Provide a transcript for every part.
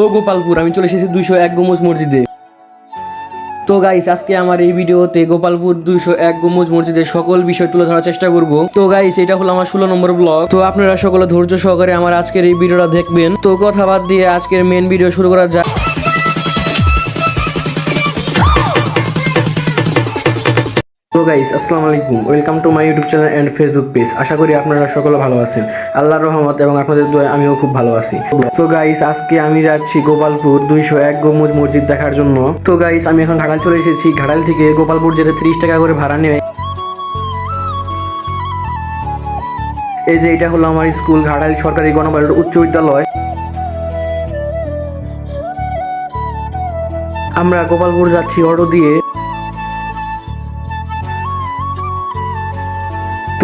তো গোপালপুর আমি চলে এসেছি 201 গম্বুজ মসজিদে। তো গাইস আজকে আমার এই ভিডিওতে গোপালপুর 201 গম্বুজ মসজিদের সকল বিষয় তুলে ধরার চেষ্টা করব। তো গাইস এটা হলো আমার 16 নম্বর ব্লগ। তো আপনারা সকলে ধৈর্য সহকারে আমার আজকের এই ভিডিওটা দেখবেন। তো কথা বাদ দিয়ে আজকের মেন ভিডিও শুরু করা যাক। তো গাইস আসসালামু আলাইকুম, welcome to my YouTube channel and Facebook page. আশা করি আপনারা সকলে ভালো আছেন, আল্লাহর রহমত এবং আপনাদের দোয়ায় আমিও খুব ভালো আছি। তো গাইস আজকে আমি যাচ্ছি গোপালপুর 201 গম্বুজ মসজিদ দেখার জন্য। তো গাইস আমি এখন ঘাটাল চলে এসেছি। ঘাটাল থেকে গোপালপুর যেতে 30 টাকা করে ভাড়া নেয়। এই যে এটা হলো আমার স্কুল, ঘাটাল সরকারি গণবাড়ির উচ্চ বিদ্যালয়। আমরা গোপালপুর যাচ্ছি অটো দিয়ে।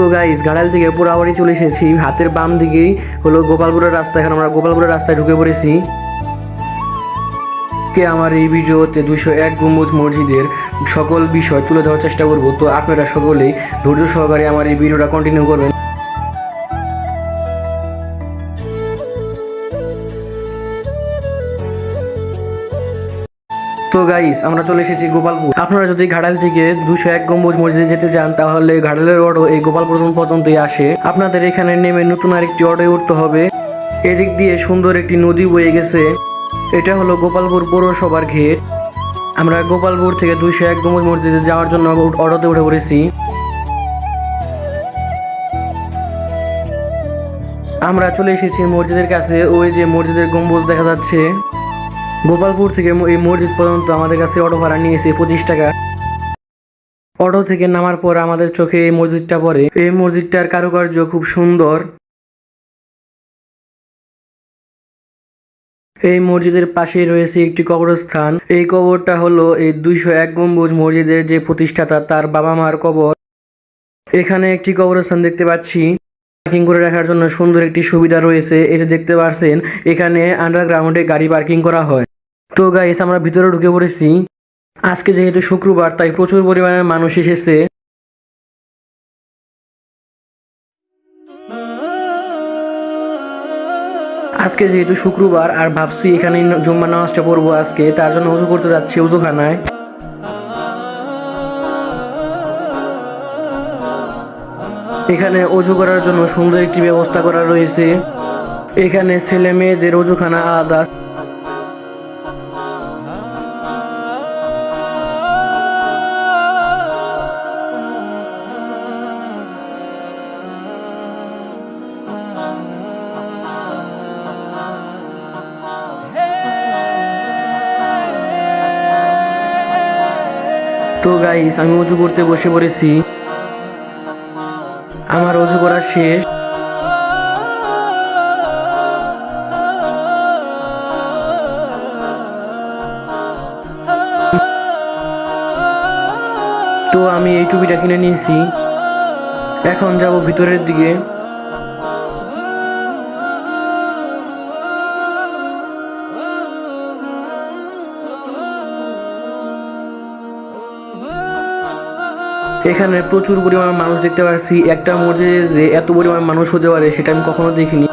তো গাইস ঘাটাল থেকে পোড়াবাড়ি চলে এসেছি। হাতের বাম দিকেই হলো গোপালপুরের রাস্তা। এখন আমরা গোপালপুরের রাস্তায় ঢুকে পড়েছি। আমার এই ভিডিওতে 201 গম্বুজ মসজিদের সকল বিষয় তুলে ধরার চেষ্টা করব। তো আপনারা সকলেই ধৈর্য সহকারে আমার এই ভিডিওটা কন্টিনিউ করবেন। তো গাইস আমরা চলে এসেছি গোপালপুর। আপনারা যদি ঘাটাল থেকে 201 গম্বুজ মসজিদে যেতে চান তাহলে ঘাটালের অটো এই গোপালপুর পর্যন্তই আসে। আপনাদের এখানে নেমে নতুন আরেকটি অটোয় উঠতে হবে। এদিক দিয়ে সুন্দর একটি নদী বয়ে গেছে। এটা হলো গোপালপুর পৌরসভার ঘেট। আমরা গোপালপুর থেকে 201 গম্বুজ মসজিদে যাওয়ার জন্য অটোতে উঠে পড়েছি। আমরা চলে এসেছি মসজিদের কাছে। ওই যে মসজিদের গম্বুজ দেখা যাচ্ছে। গোপালপুর থেকে এই মসজিদ পর্যন্ত আমাদের কাছে অটো ভাড়া নিয়েছে 25 টাকা। অটো থেকে নামার পর আমাদের চোখে এই মসজিদটা পড়ে। এই মসজিদটার কারুকার্য খুব সুন্দর। এই মসজিদের পাশেই রয়েছে একটি কবরস্থান। এই কবরটা হলো এই 201 গম্বুজ মসজিদের যে প্রতিষ্ঠাতা তার বাবা মার কবর। এখানে একটি কবরস্থান দেখতে পাচ্ছি। পার্কিং করে রাখার জন্য সুন্দর একটি সুবিধা রয়েছে। এই যে দেখতে পাচ্ছেন এখানে আন্ডারগ্রাউন্ডে গাড়ি পার্কিং করা হয়। তো গাইস আমরা ভিতরে ঢুকে পড়েছি। আজকে যেহেতু শুক্রবার তাই প্রচুর পরিমাণে মানুষ এসেছে। আজকে যেহেতু শুক্রবার আর ভাবছি এখানে জুম্মার নামাজটা পড়বো আজকে, তার জন্য উজু করতে যাচ্ছি উজুখানায়। এখানে অজু করার জন্য সুন্দর একটি ব্যবস্থা করা রয়েছে। এখানে ছেলে মেয়েদের অজুখানা আলাদা। তো গাইস আমি অজু করতে বসে পড়েছি। আমার অজু করা শেষ। তো আমি এই টুপিটা কিনে নিয়েছি। এখন যাব ভিতরের দিকে। এখানে প্রচুর পরিমাণ মানুষ দেখতে পাচ্ছি। একটা মসজিদে যে এত পরিমাণ মানুষ হতে পারে সেটা আমি কখনো দেখিনি।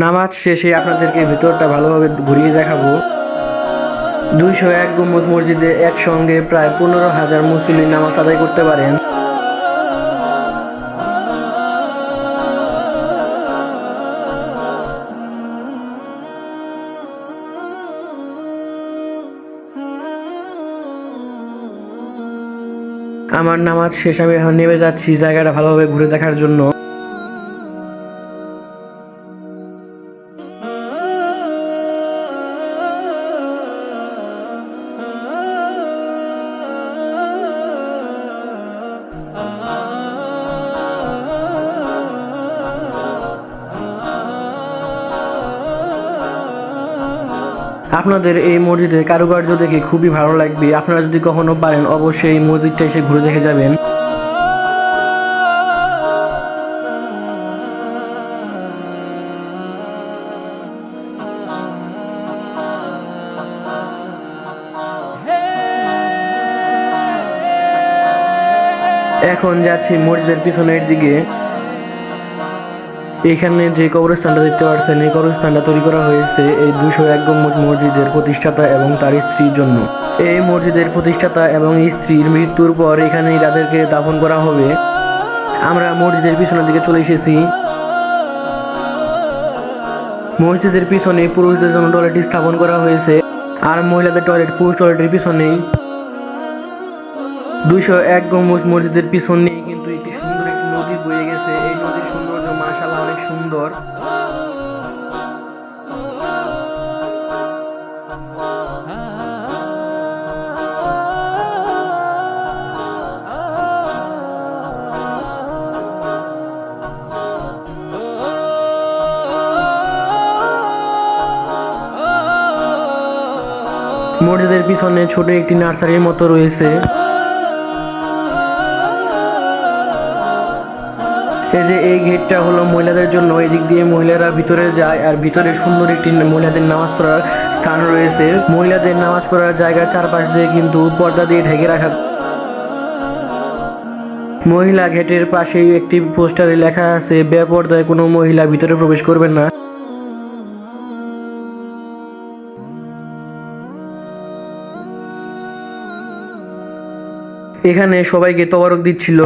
নামাজ শেষে আপনাদেরকে ভিতরটা ভালোভাবে ঘুরিয়ে দেখাবো। 201 গম্বুজ মসজিদে একসঙ্গে প্রায় 15,000 মুসল্লি নামাজ আদায় করতে পারেন। আমার নামাজ শেষ, আমি এখন নেমে যাচ্ছি জায়গাটা ভালোভাবে ঘুরে দেখার জন্য। আপনাদের এই মসজিদের কারুকার্য দেখে খুবই ভালো লাগবে। আপনারা যদি কখনো পারেন অবশ্যই এই মসজিদটা এসে ঘুরে দেখে যাবেন। এখন যাচ্ছি মসজিদের পিছনের দিকে। এখানে যে কবরস্থানটা দেখতে পাচ্ছেন, এই কবরস্থানটা তৈরি করা হয়েছে এই 201 গম্বুজ মসজিদের প্রতিষ্ঠাতা এবং তার স্ত্রীর জন্য। এই মসজিদের প্রতিষ্ঠাতা এবং স্ত্রীর মৃত্যুর পর এখানেই তাদেরকে দাফন করা হবে। আমরা মসজিদের পিছনের দিকে চলে এসেছি। মসজিদের পিছনে পুরুষদের জন্য টয়লেট স্থাপন করা হয়েছে, আর মহিলাদের টয়লেট পুরুষ টয়লেটের পিছনেই। 201 গম্বুজ মসজিদের পিছনেই কিন্তু একটি সুন্দর একটি নদী বয়ে গেছে। এই নদীর সৌন্দর্য মাশাআল্লাহ অনেক সুন্দর। মসজিদের পিছনে ছোট একটি নার্সারির মতো রয়েছে। এই যে এই গেটটা হলো মহিলাদের জন্য, এদিক দিয়ে মহিলারা ভিতরে যায়, আর ভিতরে সুন্দর একটি মহিলাদের নামাজ পড়ার স্থান রয়েছে। মহিলাদের নামাজ পড়ার জায়গার চারপাশ দিয়ে কিন্তু পর্দা দিয়ে ঢেকে রাখা। মহিলা গেটের পাশেই একটি পোস্টারে লেখা আছে, বেপর্দায় কোনো মহিলা ভিতরে প্রবেশ করবেন না। এখানে সবাইকে তবারক দিচ্ছিল।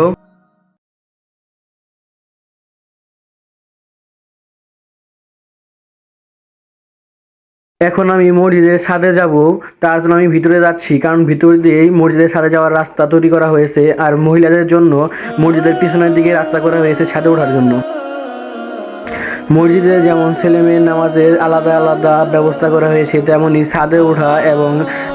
এখন আমি মসজিদের ছাদে যাব, তার জন্য আমি ভিতরে যাচ্ছি, কারণ ভিতর দিয়েই মসজিদের ছাদে যাওয়ার রাস্তা তৈরি করা হয়েছে, আর মহিলাদের জন্য মসজিদের পিছনের দিকে রাস্তা করা হয়েছে ছাদে ওঠার জন্য। মসজিদে যেমন ছেলে মেয়ের নামাজের আলাদা আলাদা ব্যবস্থা করা হয়েছে, তেমনি ছাদে ওঠা এবং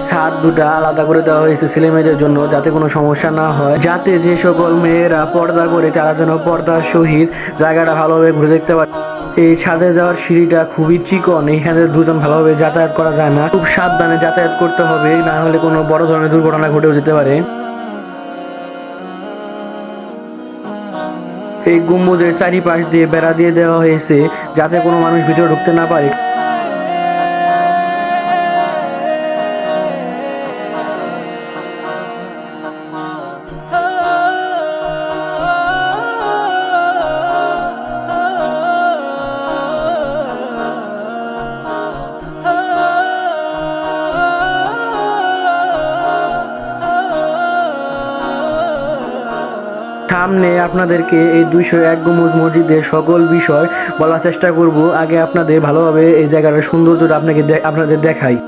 ছাদ দুটা আলাদা করে দেওয়া হয়েছে ছেলে মেয়েদের জন্য, যাতে কোনো সমস্যা না হয়, যাতে যে সকল মেয়েরা পর্দা করে তারা যেন পর্দার সহিত জায়গাটা ভালোভাবে ঘুরে দেখতে পারে। এই ছাদে যাওয়ার সিঁড়িটা খুবই চিকন, এখানে দুজন ভালোভাবে যাতায়াত করা যায় না, খুব সাবধানে যাতায়াত করতে হবে, না হলে কোনো বড় ধরনের দুর্ঘটনা ঘটেও যেতে পারে। এই গম্বুজের চারিপাশ দিয়ে বেড়া দিয়ে দেওয়া হয়েছে, যাতে কোনো মানুষ ভিতরে ঢুকতে না পারে। সামনে আপনাদেরকে এই 201 গম্বুজ মসজিদের সকল বিষয় বলার চেষ্টা করব। আগে আপনাদের ভালোভাবে এই জায়গাটার সৌন্দর্যটা আপনাদের দেখাই।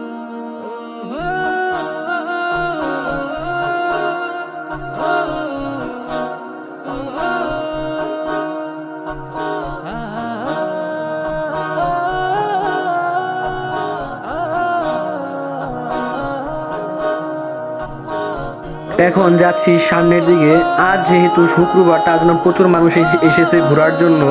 এখন যাচ্ছি সামনের দিকে। আজ যেহেতু শুক্রবার, তার জন্য প্রচুর মানুষ এসেছে ঘোরার জন্য।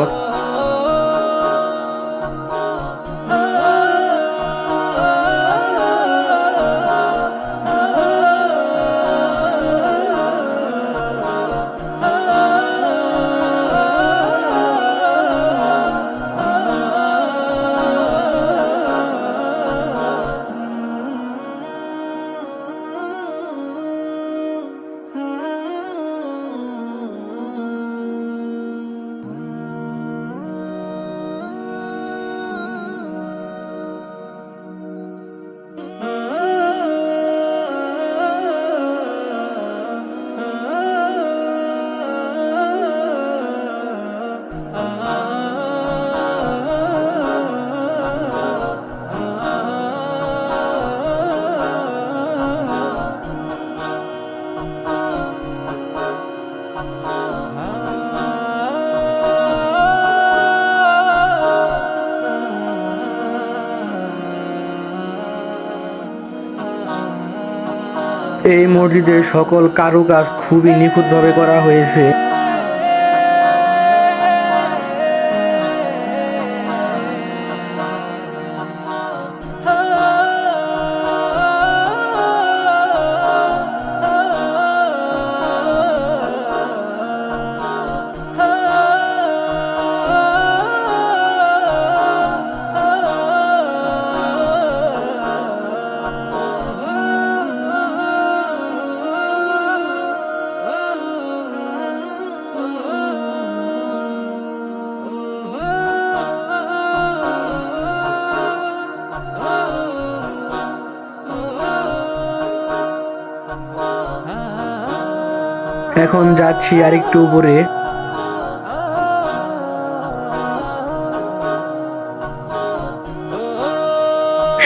এই মসজিদের সকল কারুকাজ খুবই নিখুঁতভাবে করা হয়েছে। এখন যাচ্ছি আরেকটু উপরে।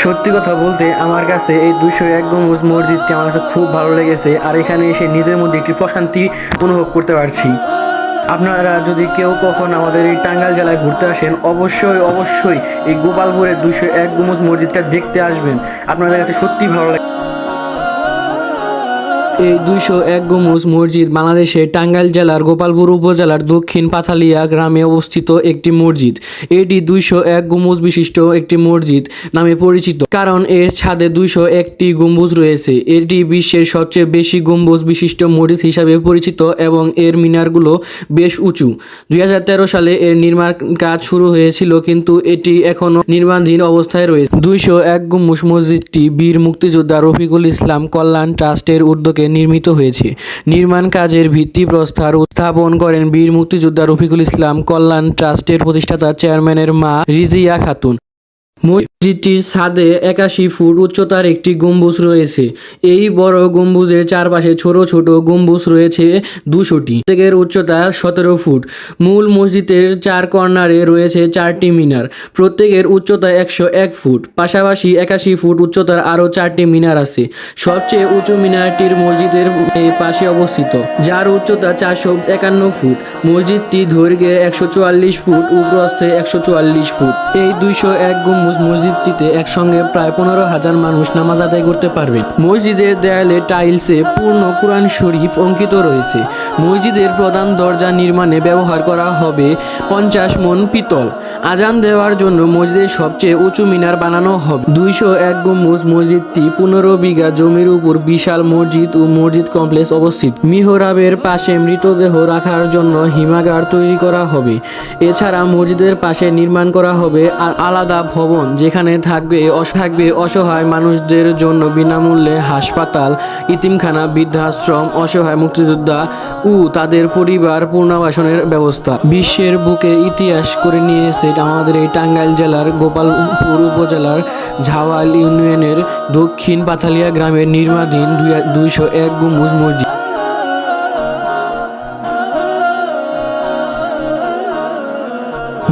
সত্যি কথা বলতে আমার কাছে এই 201 গম্বুজ মসজিদটি আমার কাছে খুব ভালো লেগেছে, আর এখানে এসে নিজের মধ্যে একটি প্রশান্তি অনুভব করতে পারছি। আপনারা যদি কেউ কখন আমাদের এই টাঙ্গাইল জেলায় ঘুরতে আসেন, অবশ্যই অবশ্যই এই গোপালপুরের 201 গম্বুজ মসজিদটা দেখতে আসবেন। আপনাদের কাছে সত্যি ভালো লাগবে। এই 201 গম্বুজ মসজিদ বাংলাদেশের টাঙ্গাইল জেলার গোপালপুর উপজেলার দক্ষিণ পাথালিয়া গ্রামে অবস্থিত একটি মসজিদ। এটি 201 গম্বুজ বিশিষ্ট একটি মসজিদ নামে পরিচিত, কারণ এর ছাদে 201টি গম্বুজ রয়েছে। এটি বিশ্বের সবচেয়ে বেশি গম্বুজ বিশিষ্ট মসজিদ হিসাবে পরিচিত এবং এর মিনারগুলো বেশ উঁচু। 2013 সালে এর নির্মাণ কাজ শুরু হয়েছিল, কিন্তু এটি এখনও নির্মাণাধীন অবস্থায় রয়েছে। 201 গম্বুজ মসজিদটি বীর মুক্তিযোদ্ধা রফিকুল ইসলাম কল্যাণ ট্রাস্টের উদ্যোগে নির্মিত হয়েছে। নির্মাণ কাজের ভিত্তিপ্রস্তর স্থাপন করেন বীর মুক্তিযোদ্ধা রফিকুল ইসলাম কল্যাণ ট্রাস্টের প্রতিষ্ঠাতা চেয়ারম্যানের মা রিজিয়া খাতুন। মসজিদটির ছাদে 81 ফুট উচ্চতার একটি গম্বুজ রয়েছে। এই বড় গম্বুজের চারপাশে ছোট ছোট গম্বুজ রয়েছে 200টি। প্রত্যেকের উচ্চতা 17 ফুট। মূল মসজিদের 4 কর্নারে রয়েছে 4টি মিনার, প্রত্যেকের উচ্চতা 101 ফুট। পাশাপাশি 81 ফুট উচ্চতার আরও 4টি মিনার আছে। সবচেয়ে উঁচু মিনারটির মসজিদের পাশে অবস্থিত, যার উচ্চতা 451 ফুট। মসজিদটি দৈর্ঘ্যে 144 ফুট ও প্রস্থে 144 ফুট। এই 201 গম্বুজ মসজিদটিতে একসঙ্গে প্রায় 15,000 মানুষ নামাজ আদায় করতে পারবেন। মসজিদের দেয়ালে টাইলসে পূর্ণ কুরআন শরীফ অঙ্কিত রয়েছে। মসজিদের প্রধান দরজা নির্মাণে ব্যবহার করা হবে 50 মণ পিতল। আজান দেওয়ার জন্য মসজিদের সবচেয়ে উঁচু মিনার বানানো হবে। 201 গম্বুজ মসজিদটি 15 বিঘা জমির উপর বিশাল মসজিদ ও মসজিদ কমপ্লেক্স অবস্থিত। মিহরাবের পাশে মৃতদেহ রাখার জন্য হিমাগার তৈরি করা হবে। এছাড়া মসজিদের পাশে নির্মাণ করা হবে আলাদা ভবন, যেখানে থাকবে অসহায় মানুষদের জন্য বিনামূল্যে হাসপাতাল, ইতিমখানা, বৃদ্ধাশ্রম, অসহায় মুক্তিযোদ্ধা ও তাদের পরিবার পুনর্বাসনের ব্যবস্থা। বিশ্বের বুকে ইতিহাস করে নিয়েছে আমাদের এই টাঙ্গাইল জেলার গোপালপুর উপজেলার ঝাওয়াল ইউনিয়নের দক্ষিণ পাথালিয়া গ্রামের নির্মাণাধীন 201 গম্বুজ মসজিদ।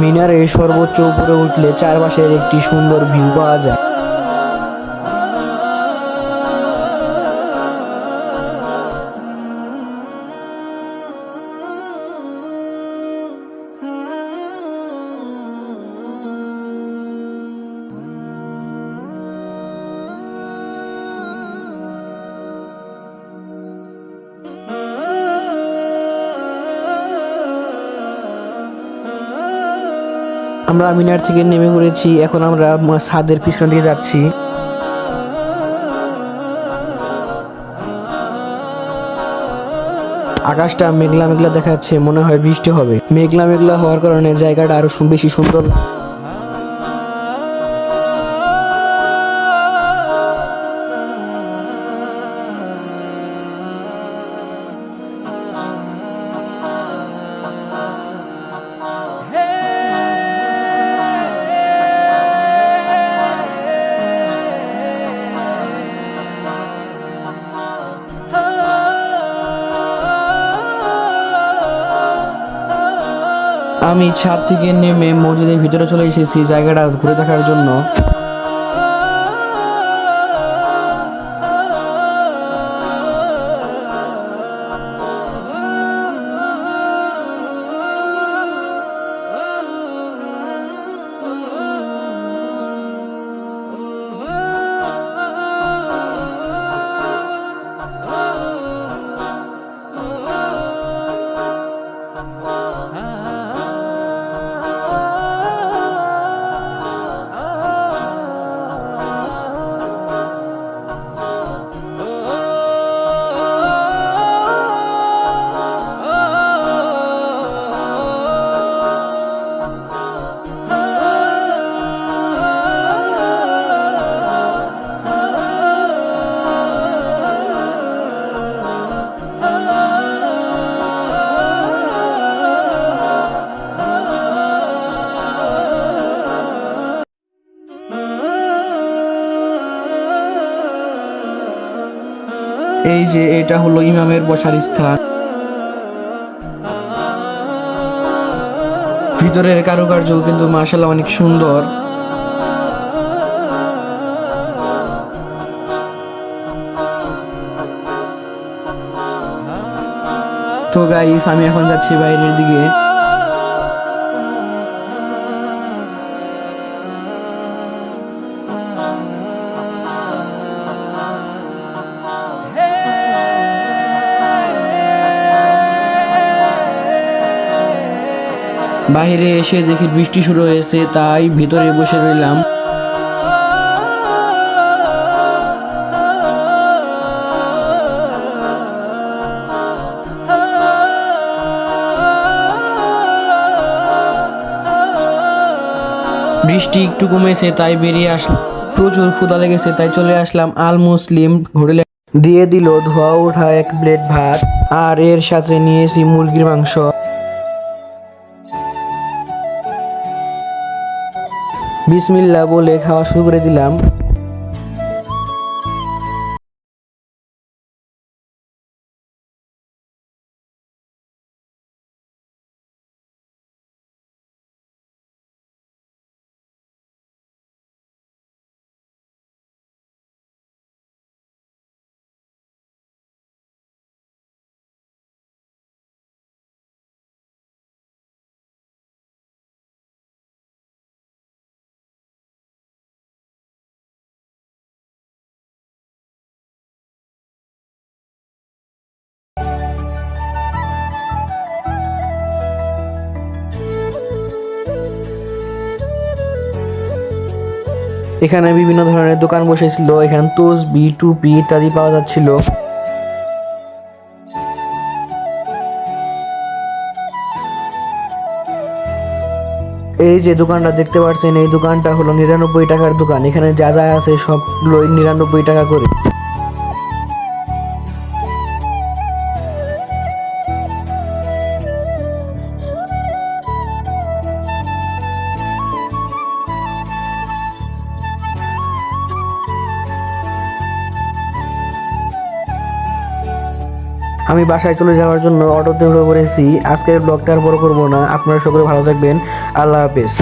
মিনারের সর্বোচ্চ উপরে উঠলে চারপাশের একটি সুন্দর ভিউ পাওয়া যায়। আমরা মিনার থেকে নেমে পড়েছি, এখন আমরা ছাদের পিছন দিকে যাচ্ছি। আকাশটা মেঘলা মেঘলা দেখাচ্ছে, মনে হয় বৃষ্টি হবে। মেঘলা মেঘলা হওয়ার কারণে জায়গাটা আরো বেশি সুন্দর। আমি ছাদ থেকে নেমে মসজিদের ভিতরে চলে এসেছি জায়গাটা ঘুরে দেখার জন্য। এই যে এটা হলো ইমামের বসার স্থান। ভিতরের কারুকার্য কিন্তু মাশাআল্লাহ অনেক সুন্দর। তো গাইস, আমি এখন যাচ্ছি বাইরের দিকে। বাইরে এসে দেখি বৃষ্টি শুরু হয়েছে, তাই ভিতরে বসে রইলাম। বৃষ্টি একটু কমেছে তাই বেরিয়ে আসলাম। প্রচুর ক্ষুধা লেগেছে তাই চলে আসলাম আল মুসলিম হোটেলে। দিয়ে দিল ধোয়া ওঠা এক প্লেট ভাত, আর এর সাথে নিয়েছি মুরগির মাংস। বিসমিল্লাহ বলে খাওয়া শুরু করে দিলাম। এখানে বিভিন্ন ধরনের দোকান বসেছিল, এখানে তসবি, টুপি ইত্যাদি পাওয়া যাচ্ছিল। এই যে দোকানটা দেখতে পাচ্ছেন, এই দোকানটা হলো 99 টাকার দোকান। এখানে যা যা আছে সবগুলোই 99 টাকা করে। আমি বাসায় চলে যাওয়ার জন্য অটোতে উঠে পড়েছি। আজকের ব্লগটা আর বড় করবো না। আপনারা সকলে ভালো থাকবেন। আল্লাহ হাফেজ।